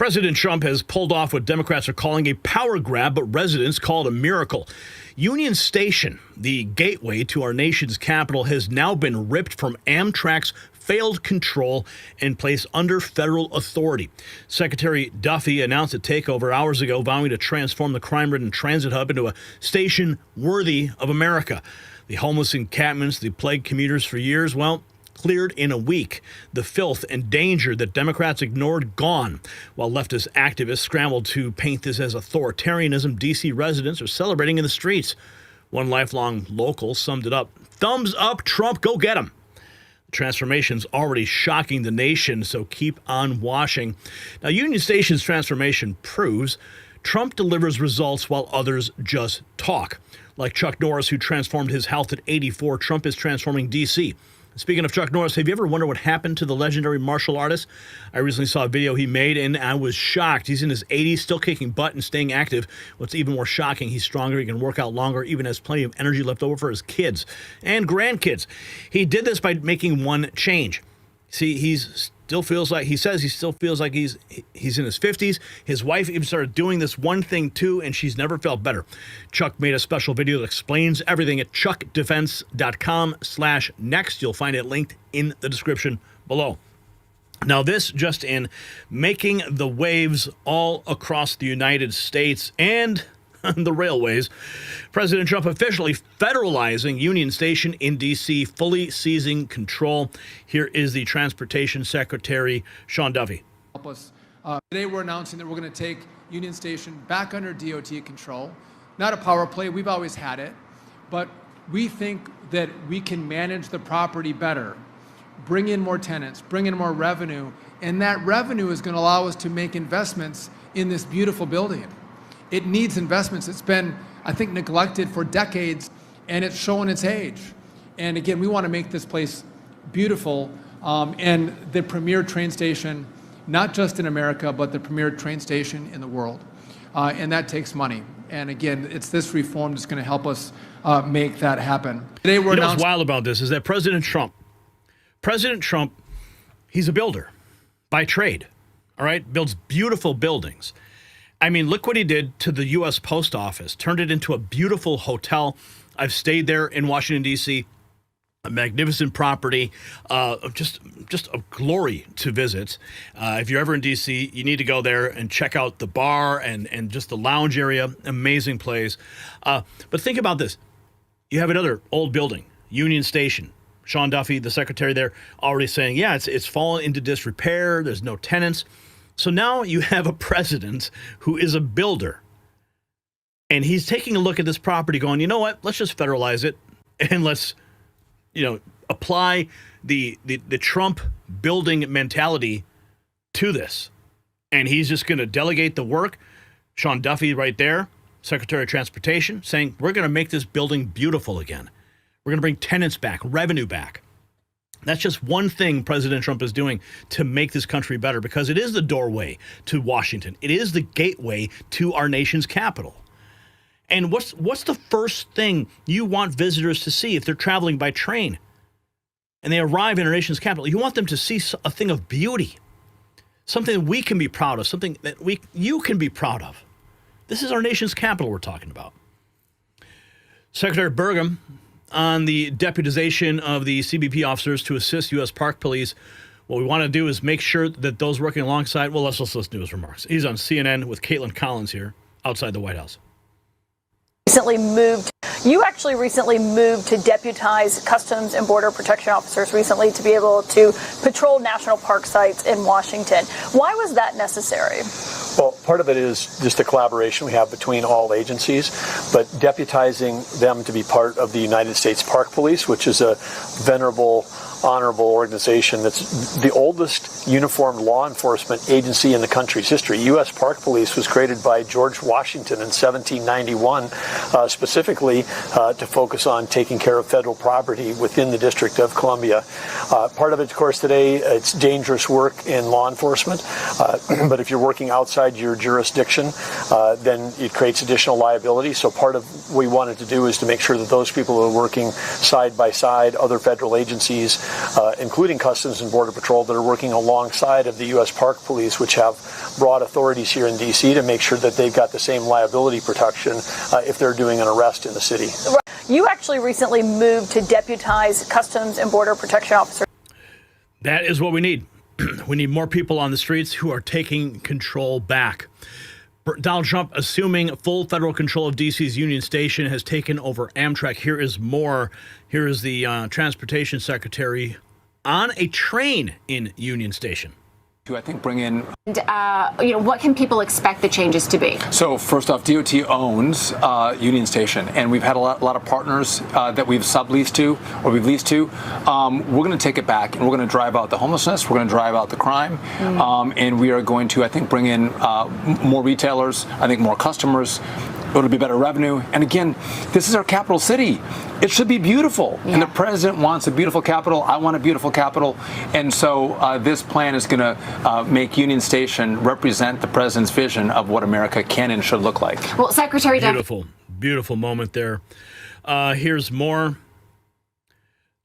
President Trump has pulled off what Democrats are calling a power grab, but residents call it a miracle. Union Station, the gateway to our nation's capital, has now been ripped from Amtrak's failed control and placed under federal authority. Secretary Duffy announced a takeover hours ago, vowing to transform the crime-ridden transit hub into a station worthy of America. The homeless encampments, the plagued commuters for years, well, cleared in a week. The filth and danger that Democrats ignored, gone. While leftist activists scrambled to paint this as authoritarianism, D.C. residents are celebrating in the streets. One lifelong local summed it up: thumbs up, Trump, go get him. The transformation's already shocking the nation, so keep on washing. Now, Union Station's transformation proves Trump delivers results while others just talk. Like Chuck Norris, who transformed his health at 84, Trump is transforming D.C. Speaking of Chuck Norris, have you ever wondered what happened to the legendary martial artist? I recently saw a video he made, and I was shocked. He's in his 80s, still kicking butt and staying active. What's even more shocking, he's stronger, he can work out longer, even has plenty of energy left over for his kids and grandkids. He did this by making one change. See, he still feels like he's in his 50s. His wife even started doing this one thing too, and she's never felt better. Chuck made a special video that explains everything at chuckdefense.com/next. You'll find it linked in the description below. Now, this just in, making the waves all across the United States and the railways. President Trump officially federalizing Union Station in D.C., fully seizing control. Here is the Transportation Secretary, Sean Duffy. Today we're announcing that we're going to take Union Station back under DOT control. Not a power play, we've always had it, but we think that we can manage the property better, bring in more tenants, bring in more revenue, and that revenue is going to allow us to make investments in this beautiful building. It needs investments. It's been, I think, neglected for decades, and it's showing its age. And again, we want to make this place beautiful and the premier train station, not just in America, but the premier train station in the world. And that takes money. And again, it's this reform that's going to help us make that happen. Today we're what's wild about this is that President Trump, he's a builder by trade, all right? Builds beautiful buildings. I mean, look what he did to the U.S. Post Office, turned it into a beautiful hotel. I've stayed there in Washington, D.C., a magnificent property, just a glory to visit. If you're ever in D.C., you need to go there and check out the bar and just the lounge area. Amazing place. But think about this. You have another old building, Union Station. Sean Duffy, the secretary there, already saying, yeah, it's fallen into disrepair. There's no tenants. So now you have a president who is a builder, and he's taking a look at this property going, you know what, let's just federalize it, and let's, apply the Trump building mentality to this. And he's just going to delegate the work. Sean Duffy right there, Secretary of Transportation, saying, we're going to make this building beautiful again. We're going to bring tenants back, revenue back. That's just one thing President Trump is doing to make this country better, because it is the doorway to Washington. It is the gateway to our nation's capital. And what's the first thing you want visitors to see if they're traveling by train and they arrive in our nation's capital? You want them to see a thing of beauty, something that we can be proud of, something that you can be proud of. This is our nation's capital we're talking about. Secretary Burgum on the deputization of the CBP officers to assist U.S. Park Police. What we want to do is make sure that those working alongside, well, let's listen to his remarks. He's on CNN with Caitlin Collins here outside the White House. You actually recently moved to deputize Customs and Border Protection officers recently to be able to patrol national park sites in Washington. Why was that necessary? Well, part of it is just the collaboration we have between all agencies, but deputizing them to be part of the United States Park Police, which is a venerable, honorable organization that's the oldest uniformed law enforcement agency in the country's history. U.S. Park Police was created by George Washington in 1791, specifically to focus on taking care of federal property within the District of Columbia. Part of it, of course, today, it's dangerous work in law enforcement, but if you're working outside your jurisdiction, then it creates additional liability. So part of what we wanted to do is to make sure that those people who are working side by side, other federal agencies, including Customs and Border Patrol, that are working alongside of the U.S. Park Police, which have broad authorities here in D.C. to make sure that they've got the same liability protection if they're doing an arrest in the city. You actually recently moved to deputize Customs and Border Protection officers. That is what we need. We need more people on the streets who are taking control back. Donald Trump, assuming full federal control of D.C.'s Union Station, has taken over Amtrak. Here is more. Here is the transportation secretary on a train in Union Station. To, I think, bring in. What can people expect the changes to be? So first off, DOT owns Union Station, and we've had a lot of partners that we've subleased to or we've leased to. We're going to take it back, and we're going to drive out the homelessness. We're going to drive out the crime, and we are going to, I think, bring in more retailers. I think more customers. It'll be better revenue. And again, this is our capital city. It should be beautiful. Yeah. And the president wants a beautiful capital. I want a beautiful capital. And so this plan is going to make Union Station represent the president's vision of what America can and should look like. Well, Secretary Duffy. Beautiful moment there. Here's more.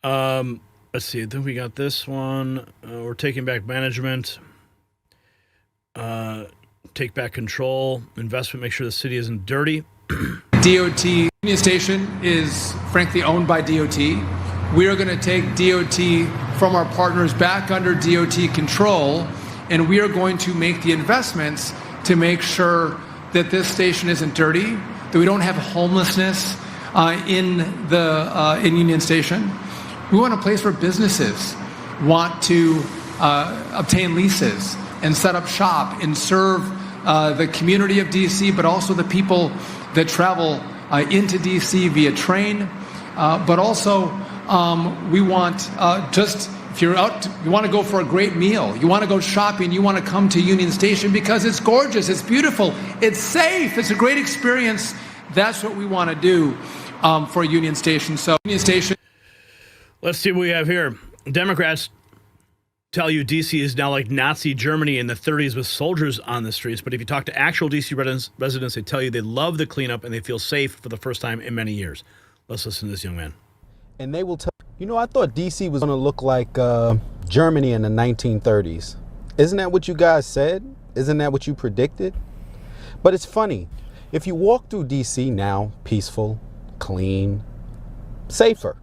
Let's see. Then we got this one. We're taking back management. Take back control, investment, make sure the city isn't dirty. DOT Union Station is frankly owned by DOT. We are going to take DOT from our partners back under DOT control, and we are going to make the investments to make sure that this station isn't dirty, that we don't have homelessness in Union Station. We want a place where businesses want to obtain leases and set up shop and serve the community of D.C., but also the people that travel into D.C. via train. But also, we want if you're out, you want to go for a great meal, you want to go shopping, you want to come to Union Station because it's gorgeous, it's beautiful, it's safe, it's a great experience. That's what we want to do for Union Station. So, Union Station. Let's see what we have here. Democrats tell you D.C. is now like Nazi Germany in the 30s with soldiers on the streets. But if you talk to actual D.C. residents, they tell you they love the cleanup and they feel safe for the first time in many years. Let's listen to this young man. And they will tell I thought D.C. was going to look like Germany in the 1930s. Isn't that what you guys said? Isn't that what you predicted? But it's funny. If you walk through D.C. now, peaceful, clean, safer.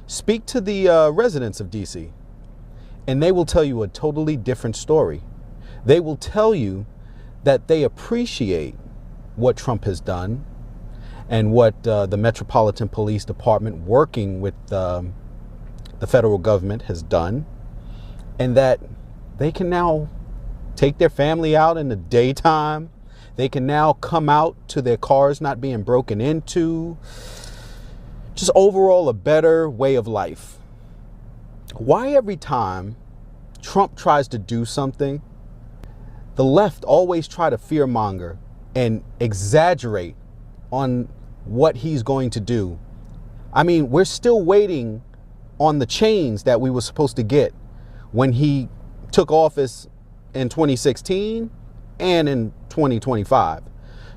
Speak to the residents of D.C., and they will tell you a totally different story. They will tell you that they appreciate what Trump has done and what the Metropolitan Police Department working with the federal government has done, and that they can now take their family out in the daytime. They can now come out to their cars not being broken into. Just overall a better way of life. Why every time Trump tries to do something, the left always try to fearmonger and exaggerate on what he's going to do? I mean, we're still waiting on the change that we were supposed to get when he took office in 2016 and in 2025.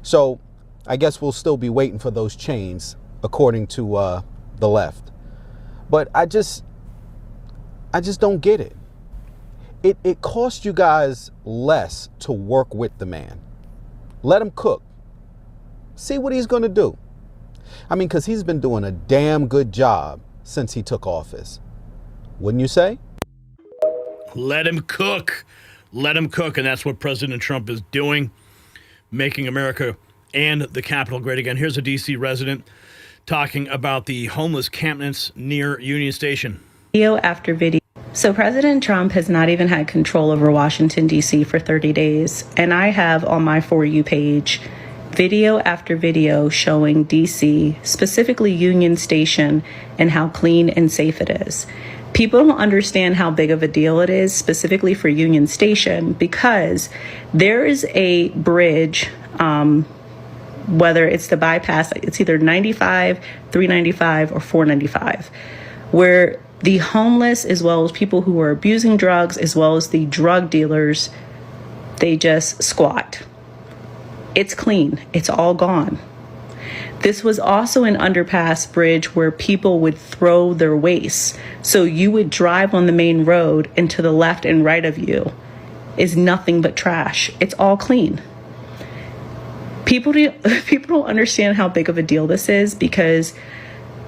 So I guess we'll still be waiting for those chains, according to the left. But I just don't get it. It costs you guys less to work with the man. Let him cook. See what he's going to do. I mean, because he's been doing a damn good job since he took office. Wouldn't you say? Let him cook. Let him cook. And that's what President Trump is doing, making America and the Capitol great again. Here's a D.C. resident talking about the homeless encampments near Union Station. Video after video. So President Trump has not even had control over Washington, D.C. for 30 days. And I have on my For You page video after video showing D.C., specifically Union Station, and how clean and safe it is. People don't understand how big of a deal it is, specifically for Union Station, because there is a bridge, whether it's the bypass, it's either 95, 395, or 495, where the homeless, as well as people who are abusing drugs, as well as the drug dealers, they just squat. It's clean. It's all gone. This was also an underpass bridge where people would throw their waste. So you would drive on the main road, and to the left and right of you is nothing but trash. It's all clean. People don't understand how big of a deal this is, because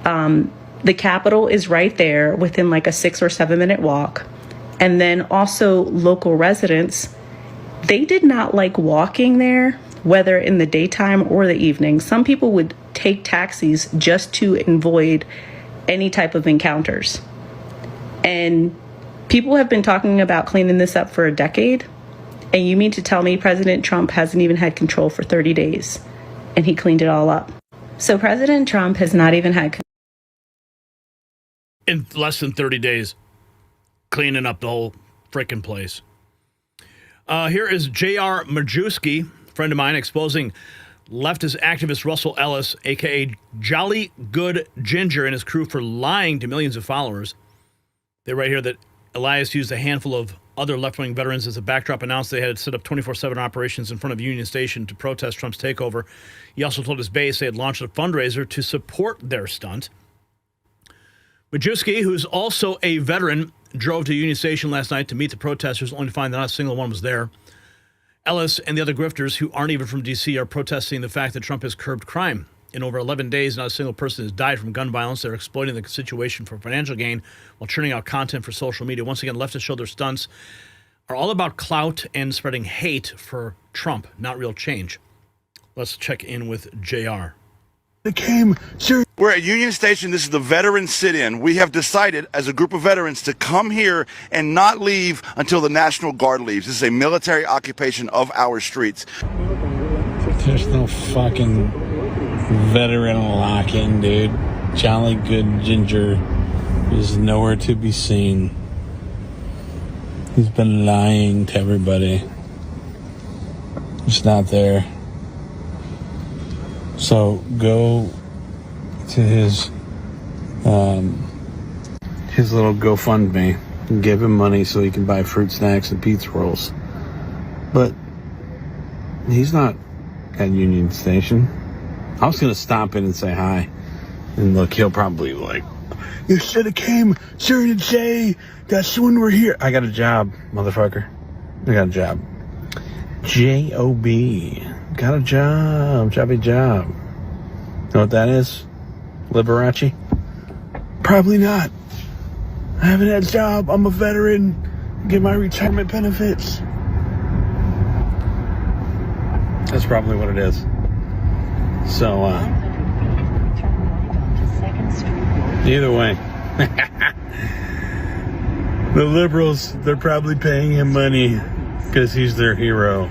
the Capitol is right there within like a 6 or 7 minute walk. And then also local residents, they did not like walking there, whether in the daytime or the evening. Some people would take taxis just to avoid any type of encounters. And people have been talking about cleaning this up for a decade. And you mean to tell me President Trump hasn't even had control for 30 days and he cleaned it all up? So President Trump has not even had in less than 30 days, cleaning up the whole frickin' place. Here is J.R. Majewski, friend of mine, exposing leftist activist Russell Ellis, a.k.a. Jolly Good Ginger, and his crew for lying to millions of followers. They write here that Elias used a handful of other left-wing veterans as a backdrop, announced they had set up 24/7 operations in front of Union Station to protest Trump's takeover. He also told his base they had launched a fundraiser to support their stunt. Majewski, who's also a veteran, drove to Union Station last night to meet the protesters, only to find that not a single one was there. Ellis and the other grifters, who aren't even from D.C., are protesting the fact that Trump has curbed crime. In over 11 days, not a single person has died from gun violence. They're exploiting the situation for financial gain while churning out content for social media. Once again, leftists show their stunts are all about clout and spreading hate for Trump, not real change. Let's check in with JR. We're at Union Station. This is the veteran sit-in. We have decided as a group of veterans to come here and not leave until the National Guard leaves. This is a military occupation of our streets. There's no fucking veteran lock-in, dude. Jolly Good Ginger is nowhere to be seen. He's been lying to everybody. He's not there. So go to his little GoFundMe and give him money so he can buy fruit snacks and pizza rolls. But he's not at Union Station. I was gonna stop in and say hi, and look, he'll probably be like, "You should have came during the day. That's when we're here." I got a job, motherfucker. I got a job. J-O-B. Got a job. Jobby job. Know what that is? Liberace? Probably not. I haven't had a job. I'm a veteran. Get my retirement benefits. That's probably what it is. So, either way. The liberals, they're probably paying him money because he's their hero.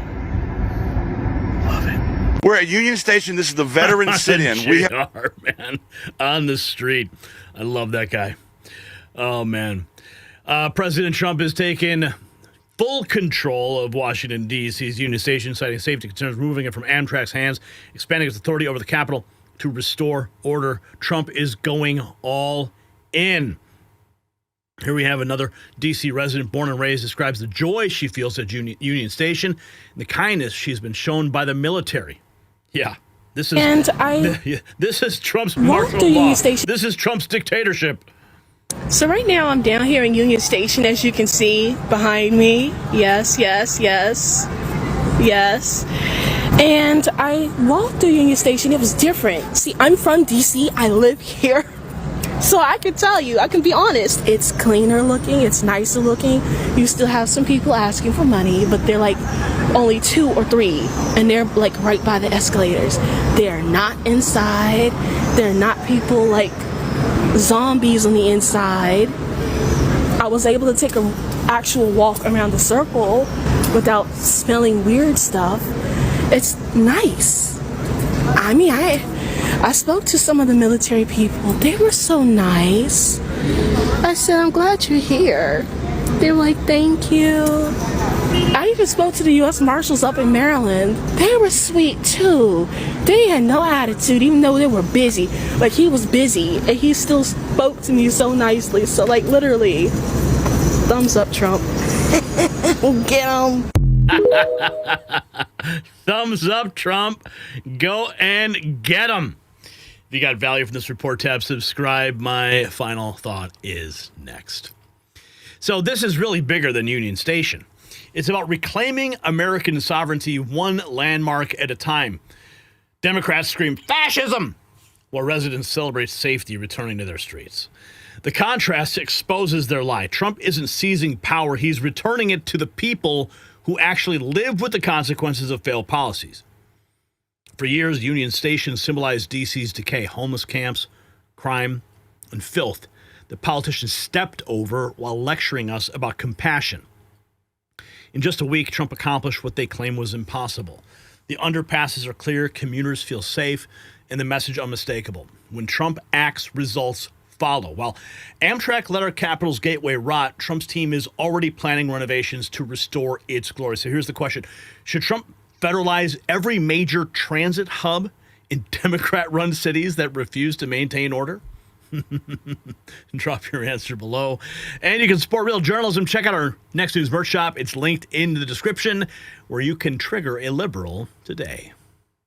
Love it. We're at Union Station. This is the veteran sit-in. We have man, on the street. I love that guy. Oh, man. President Trump has taken full control of Washington, D.C.'s Union Station, citing safety concerns, moving it from Amtrak's hands, expanding its authority over the Capitol to restore order. Trump is going all in. Here we have another D.C. resident, born and raised, describes the joy she feels at Union Station and the kindness she's been shown by the military. Yeah, this is this is Trump's martial law. This is Trump's dictatorship. So right now I'm down here in Union Station, as you can see behind me. Yes. And I walked through Union Station. It was different. See, I'm from DC. I live here. So I can tell you, I can be honest, it's cleaner looking, it's nicer looking. You still have some people asking for money, but they're like only 2 or 3, and they're like right by the escalators. They're not inside. They're not people like zombies on the inside. I was able to take an actual walk around the circle without smelling weird stuff. It's nice. I mean, I spoke to some of the military people. They were so nice. I said, I'm glad you're here. They were like, thank you. I even spoke to the U.S. Marshals up in Maryland. They were sweet too. They had no attitude, even though they were busy. Like, he was busy, and he still spoke to me so nicely. So, like, literally, thumbs up, Trump. Get him. Thumbs up, Trump. Go and get him. If you got value from this report, tab subscribe. My final thought is next. So this is really bigger than Union Station. It's about reclaiming American sovereignty one landmark at a time. Democrats scream fascism while residents celebrate safety returning to their streets. The contrast exposes their lie. Trump isn't seizing power. He's returning it to the people who actually live with the consequences of failed policies. For years, Union Station symbolized D.C.'s decay, homeless camps, crime, and filth that politicians stepped over while lecturing us about compassion. In just a week, Trump accomplished what they claim was impossible. The underpasses are clear, commuters feel safe, and the message unmistakable. When Trump acts, results follow. While Amtrak let our capital's gateway rot, Trump's team is already planning renovations to restore its glory. So here's the question. Should Trump federalize every major transit hub in Democrat-run cities that refuse to maintain order? Drop your answer below. And you can support real journalism. Check out our Next News merch shop. It's linked in the description where you can trigger a liberal today.